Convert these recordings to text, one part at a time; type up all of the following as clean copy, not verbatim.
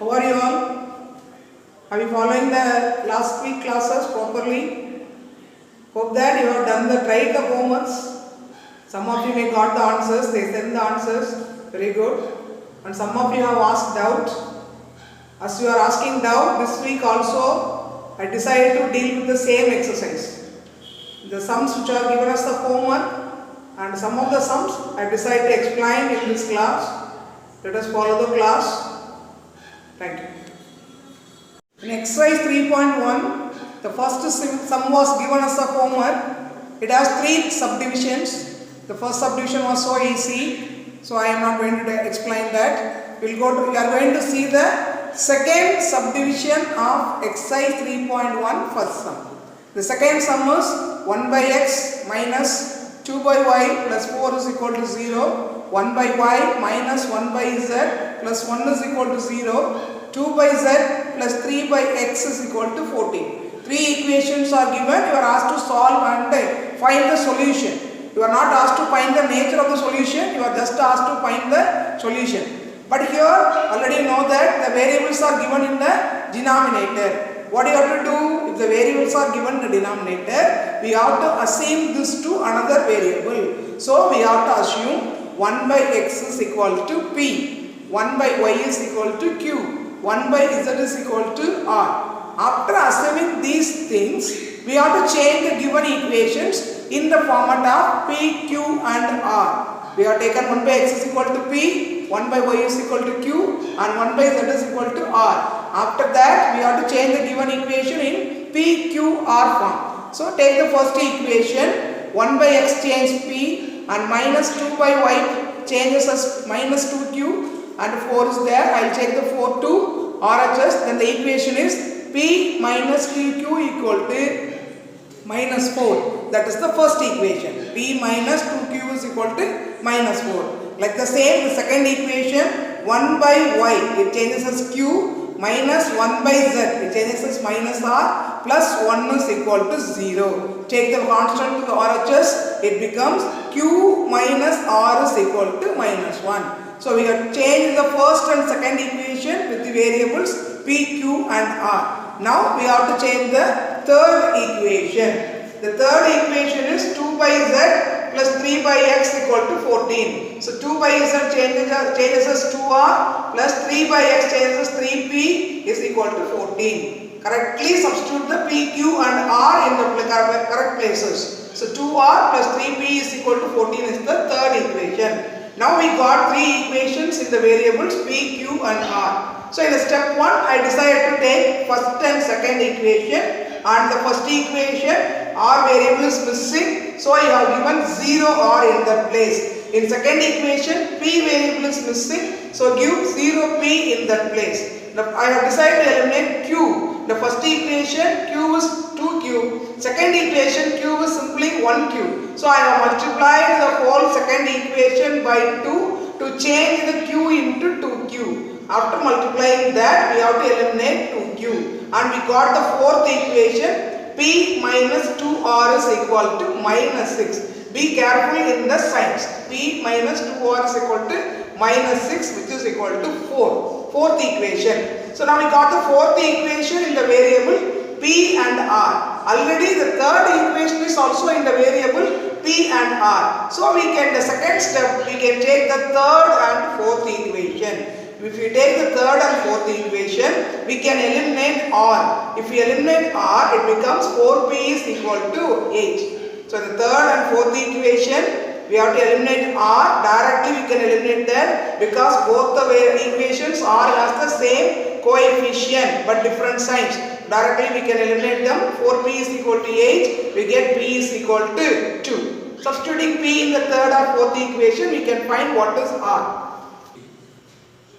How are you all? Are you following the last week classes properly? Hope that you have done the tried the homeworks. Some of you may got the answers, they sent the answers. Very good. And some of you have asked doubt. As you are asking doubt, this week also I decided to deal with the same exercise. The sums which are given as the homework and some of the sums I decided to explain in this class. Let us follow the class. Thank you. In exercise 3.1, the first sum was given as a homework. It has 3 subdivisions. The first subdivision was so easy, so I am not going to explain that. We are going to see the second subdivision of exercise 3.1 first sum. The second sum is 1 by x minus 2 by y plus 4 is equal to 0. 1 by y minus 1 by z plus 1 is equal to 0. 2 by z plus 3 by x is equal to 14. 3 equations are given. You are asked to solve and find the solution. You are not asked to find the nature of the solution. You are just asked to find the solution. But here already know that the variables are given in the denominator. What you have to do, if the variables are given in the denominator, we have to assign this to another variable. So we have to assume 1 by x is equal to p, 1 by y is equal to q, 1 by z is equal to r. After assuming these things, we have to change the given equations in the format of p, q and r. We have taken 1 by x is equal to p, 1 by y is equal to q and 1 by z is equal to r. After that, we have to change the given equation in p, q, r form. So take the first equation, 1 by x change p and minus 2 by y changes as minus 2q and 4 is there. I will check the 4 to RHS. Then the equation is p minus 2q equal to minus 4. That is the first equation. P minus 2q is equal to minus 4. Like the same, the second equation, 1 by y, it changes as q, minus 1 by z, it changes as minus r, plus 1 is equal to 0. Take the constant to the RHS, it becomes q minus r is equal to minus 1. So we have changed the first and second equation with the variables p, q and r. Now we have to change the third equation. The third equation is 2 by z plus 3 by x equal to 14. So 2 by z changes as 2r plus 3 by x changes as 3p is equal to 14. Correctly substitute the p, q and r in the correct places. So 2r plus 3p is equal to 14 is the third equation. Now we got 3 equations in the variables p, q and r. So in the step 1 I decided to take first and second equation, and the first equation r variable is missing, so I have given 0 r in that place. In second equation p variable is missing, so give 0 p in that place. Now I have decided to eliminate q. The first equation q is 2q, second equation q is simply 1q. So I have multiplied the whole second equation by 2 to change the q into 2q. After multiplying that, we have to eliminate 2q, and we got the fourth equation, p minus 2r is equal to minus 6. Be careful in the signs. P minus 2r is equal to minus 6, which is equal to 4. Fourth equation. So now we got the fourth equation in the variable p and r. Already the third equation is also in the variable p and r. So we can, the second step, we can take the third and fourth equation. If we take the third and fourth equation, we can eliminate r. If we eliminate r, it becomes 4p is equal to 8. So the third and fourth equation, we have to eliminate r. Directly we can eliminate that because both the equations are has the same coefficient but different signs. Directly we can eliminate them. 4p is equal to 8. We get p is equal to 2. Substituting p in the third or fourth equation, we can find what is r.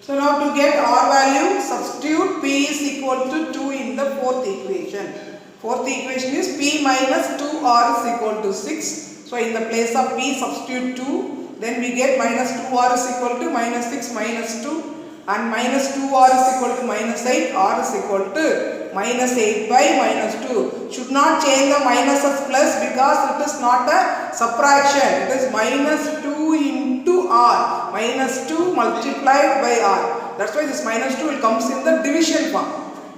So now to get r value, substitute p is equal to 2 in the fourth equation. Fourth equation is p minus 2r is equal to 6. So in the place of p, substitute 2. Then we get minus 2r is equal to minus 6 minus 2. And minus 2r is equal to minus 8. R is equal to minus 8 by minus 2. Should not change the minus as plus because it is not a subtraction. It is minus 2 into r. Minus 2 multiplied by r. That's why this minus 2 will comes in the division form.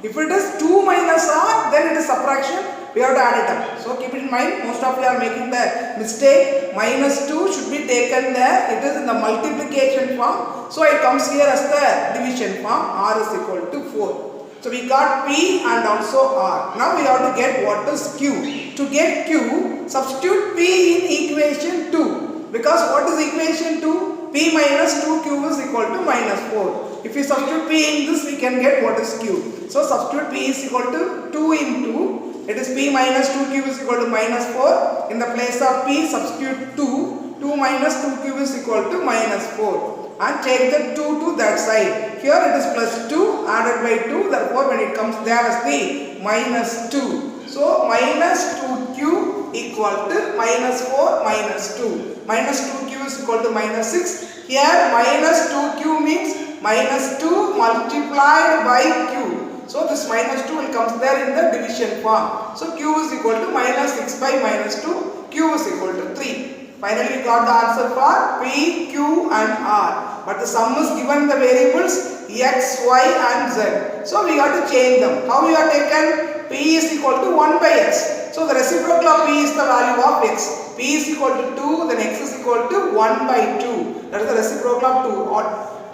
If it is 2 minus r, then it is subtraction. We have to add it up. So keep it in mind. Most of you are making the mistake. Minus 2 should be taken there. It is in the multiplication form. So it comes here as the division form. R is equal to 4. So we got P and also R. Now we have to get what is Q. To get Q, substitute P in equation 2. Because what is equation 2? P minus 2Q is equal to minus 4. If we substitute P in this, we can get what is Q. So substitute P is equal to 2 into, it is P minus 2Q is equal to minus 4. In the place of P, substitute 2. 2 minus 2Q is equal to minus 4. And take the 2 to that side. Here it is plus 2 added by 2. Therefore, when it comes there as the minus 2. So, minus 2Q equal to minus 4 minus 2. Minus 2Q is equal to minus 6. Here minus 2Q means minus 2 multiplied by Q. So, this minus 2 will come there in the division form. So, Q is equal to minus 6 by minus 2. Q is equal to 3. Finally, we got the answer for P, Q and R. But the sum is given the variables X, Y and Z. So, we got to change them. How we have taken? P is equal to 1 by X. So, the reciprocal of P is the value of X. P is equal to 2, then X is equal to 1 by 2. That is the reciprocal of 2.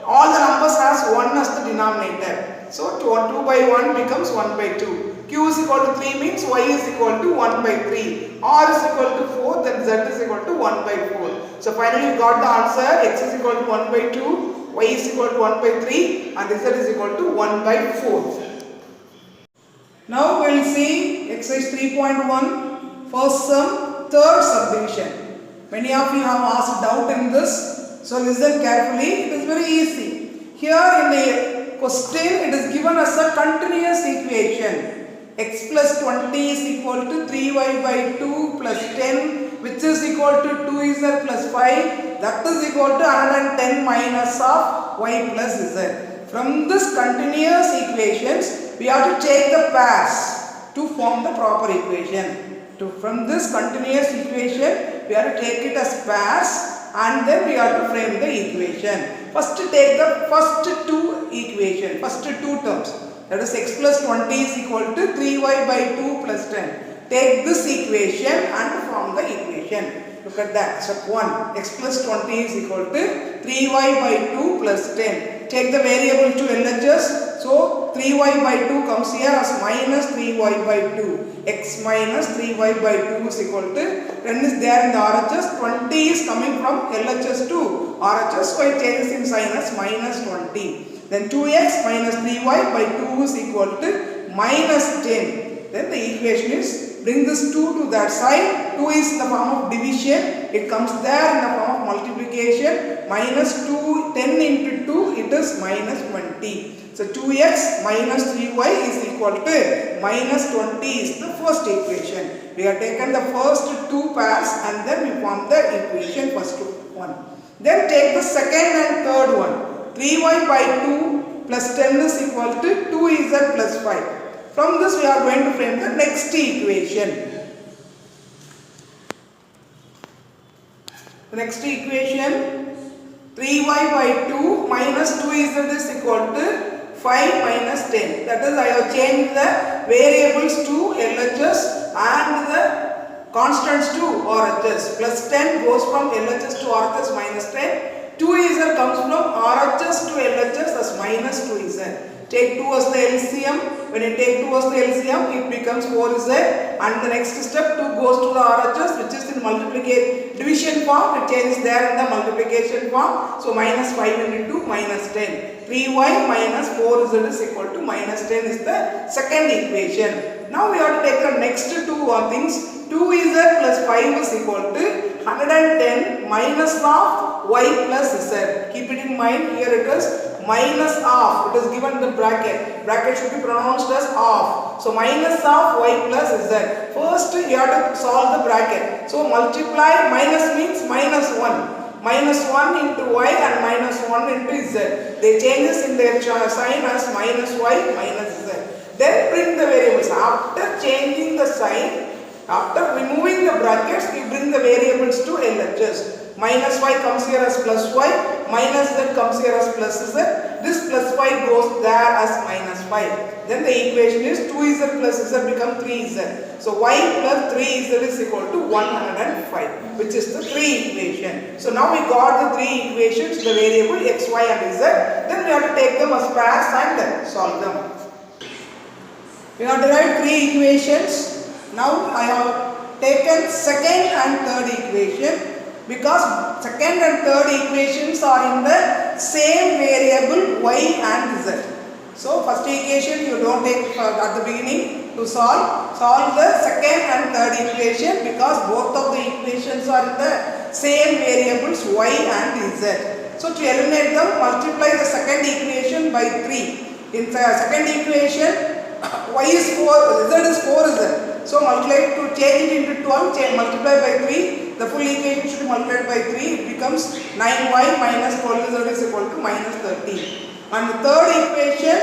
All the numbers has 1 as the denominator. So, 2 by 1 becomes 1 by 2. Q is equal to 3 means Y is equal to 1 by 3. R is equal to 4, then Z is equal to 1 by 4. So finally we got the answer. X is equal to 1 by 2, Y is equal to 1 by 3 and Z is equal to 1 by 4. Now we will see exercise 3.1, first sum, third subdivision. Many of you have asked doubt in this. So listen carefully. It is very easy. Here in the question it is given as a continuous equation. X plus 20 is equal to 3y by 2 plus 10, which is equal to 2z plus 5. That is equal to 110 minus of y plus z. From this continuous equations, we have to take the pairs to form the proper equation. From this continuous equation, we have to take it as pairs and then we have to frame the equation. First take the first two equations, first two terms. That is x plus 20 is equal to 3y by 2 plus 10. Take this equation and form the equation. Look at that. Step 1. X plus 20 is equal to 3y by 2 plus 10. Take the variable to LHS. So 3y by 2 comes here as minus 3y by 2. X minus 3y by 2 is equal to 10 is there in the RHS. 20 is coming from LHS to RHS. So it changes in sign as minus 20. Then 2x minus 3y by 2 is equal to minus 10. Then the equation is, bring this 2 to that side. 2 is in the form of division. It comes there in the form of multiplication. Minus 2, 10 into 2, it is minus 20. So 2x minus 3y is equal to minus 20 is the first equation. We have taken the first two pairs and then we form the equation first one. Then take the second and third one. 3y by 2 plus 10 is equal to 2z plus 5. From this we are going to frame the next equation. The next equation, 3y by 2 minus 2z is equal to 5 minus 10. That is, I have changed the variables to LHS and the constants to RHS. Plus 10 goes from LHS to RHS minus 10. 2z comes from RHS to LHS as minus 2z. Take 2 as the LCM. When you take 2 as the LCM, it becomes 4z. And the next step, 2 goes to the RHS, which is in multiplication division form. It changes there in the multiplication form. So minus 5 into minus 10. 3y minus 4z is equal to minus 10 is the second equation. Now we have to take the next two things. 2z plus 5 is equal to 110 minus of y plus z. Keep it in mind, here it is minus of. It is given in the bracket. Bracket should be pronounced as of. So minus of y plus z. First you have to solve the bracket. So multiply, minus means minus 1. Minus 1 into y and minus 1 into z. They changes in their sign as minus y minus z. Then bring the variables. After changing the sign, after removing the brackets, we bring the variables to LHS. Minus y comes here as plus y, minus z comes here as plus z. this plus 5 goes there as minus 5. Then the equation is 2z plus z become 3z. So y plus 3z is equal to 105, which is the 3 equation. So now we got the 3 equations, the variable x, y and z. Then we have to take them as pairs and solve them. We have derived 3 equations. Now I have taken second and third equation. Because second and third equations are in the same variable y and z. So first equation you don't take at the beginning to solve. Solve the second and third equation because both of the equations are in the same variables y and z. So to eliminate them, multiply the second equation by 3. In the second equation, y is 4, z is 4z. So multiply to change it into 12, multiply by 3. The full equation should be multiplied by 3. It becomes 9y minus 12z is equal to minus 13. And the third equation,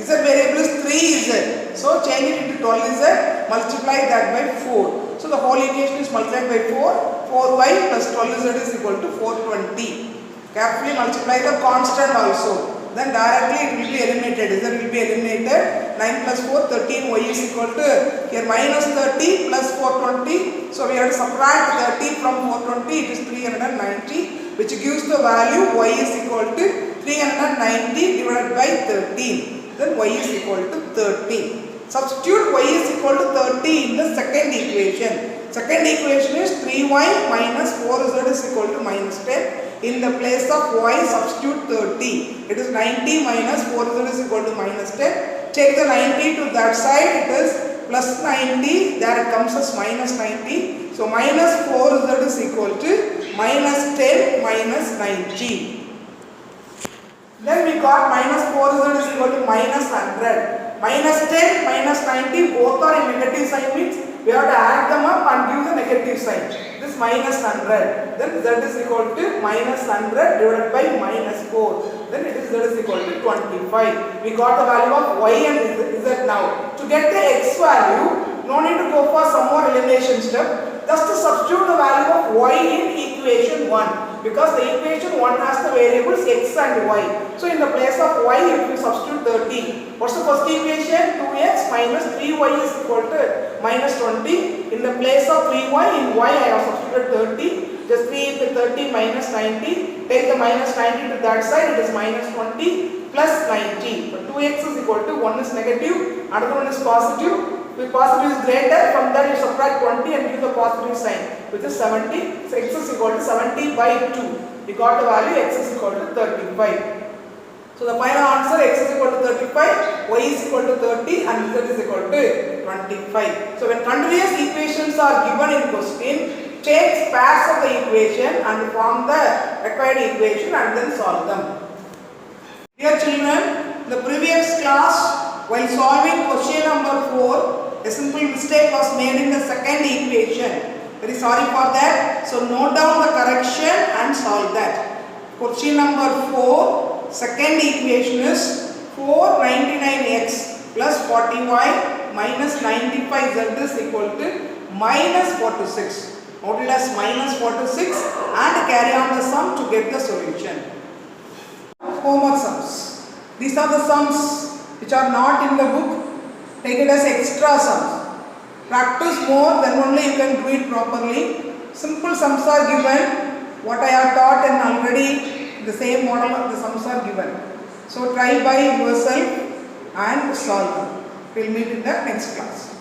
z variable is 3z. So change it into 12z, multiply that by 4. So the whole equation is multiplied by 4. 4y plus 12z is equal to 420. Carefully multiply the constant also. Then directly it will be eliminated. Z will be eliminated. 9 plus 4, 13. Y is equal to here minus 30 plus 420. So we have to subtract 30 from 420. It is 390, which gives the value y is equal to 390 divided by 13. Then y is equal to 30. Substitute y is equal to 30 in the second equation. Second equation is 3y minus 4z is equal to minus 10. In the place of y, substitute 30. It is 90 minus 4z is equal to minus 10. Take the 90 to that side. It is plus 90. There it comes as minus 90. So minus 4z is equal to minus 10 minus 90. Then we got minus 4z is equal to minus 100. Minus 10 minus 90 both are in negative sign means we have to add them up and give the negative sign. This minus 100. Then z is equal to minus 100 divided by minus 4. Then it is z is equal to 25. We got the value of y and z now. To get the x value, no need to go for some more elimination step. Just to substitute the value of y in equation 1. Because the equation 1 has the variables x and y. So in the place of y, if we substitute 30. What's the first equation? 2x minus 3y is equal to minus 20. In the place of 3y, in y I have substituted 30. Just 3 into 30 minus 90. Take the minus 90 to that side, it is minus 20 plus 90. So 2x is equal to 1 is negative, another one is positive. If positive is greater, from that you subtract 20 and give the positive sign, which is 70. So x is equal to 70 by 2. We got the value x is equal to 35. So the final answer x is equal to 35, y is equal to 30 and z is equal to 25. So when continuous equations are given in question, take pairs of the equation and form the required equation and then solve them. Dear children, in the previous class, while solving question number 4, a simple mistake was made in the second equation. Very sorry for that. So note down the correction and solve that. Question number 4, second equation is 499x plus 40y minus 95z is equal to minus 46. Note it as minus 46 and carry on the sum to get the solution. Homework sums. These are the sums which are not in the book. Take it as extra sums. Practice more, then only you can do it properly. Simple sums are given. What I have taught and already the same model of the sums are given. So try by yourself and solve them. We will meet in the next class.